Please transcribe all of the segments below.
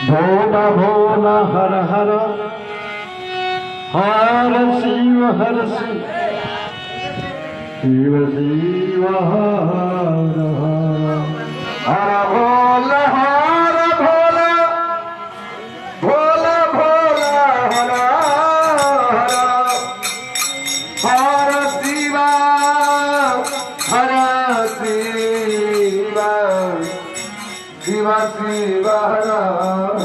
Bhola Bhola Har Har Har Shiv Shiv Shiv Har Har Bhola Har Bhola Bhola Bhola Har Har Shiv Shiv Shiv Har Har Shiv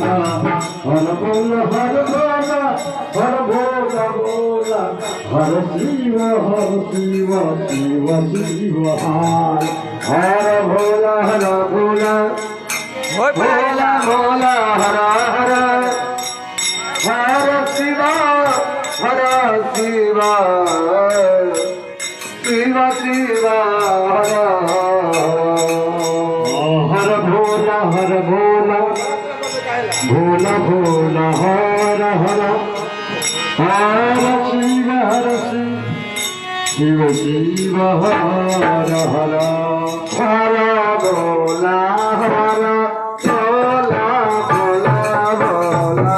Shiv Shiv Shiv Har Bhola Bhola Bhola Bhola Har Har Har Shiv Shiv Shiv Shiv Har Bhola Bhola Bhola Har Har Har Shiv Shiv Shiv Har Har Har Bhola Bhola Bhola Bhola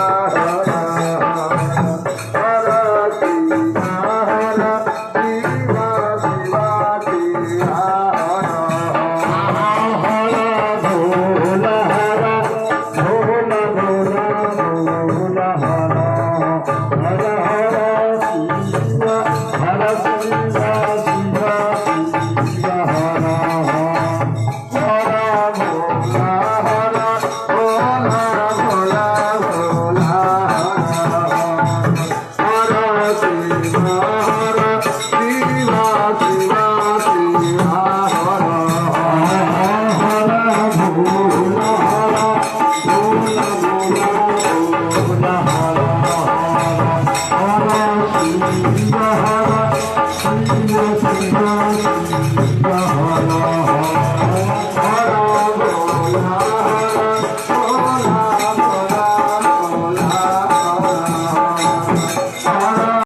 Hara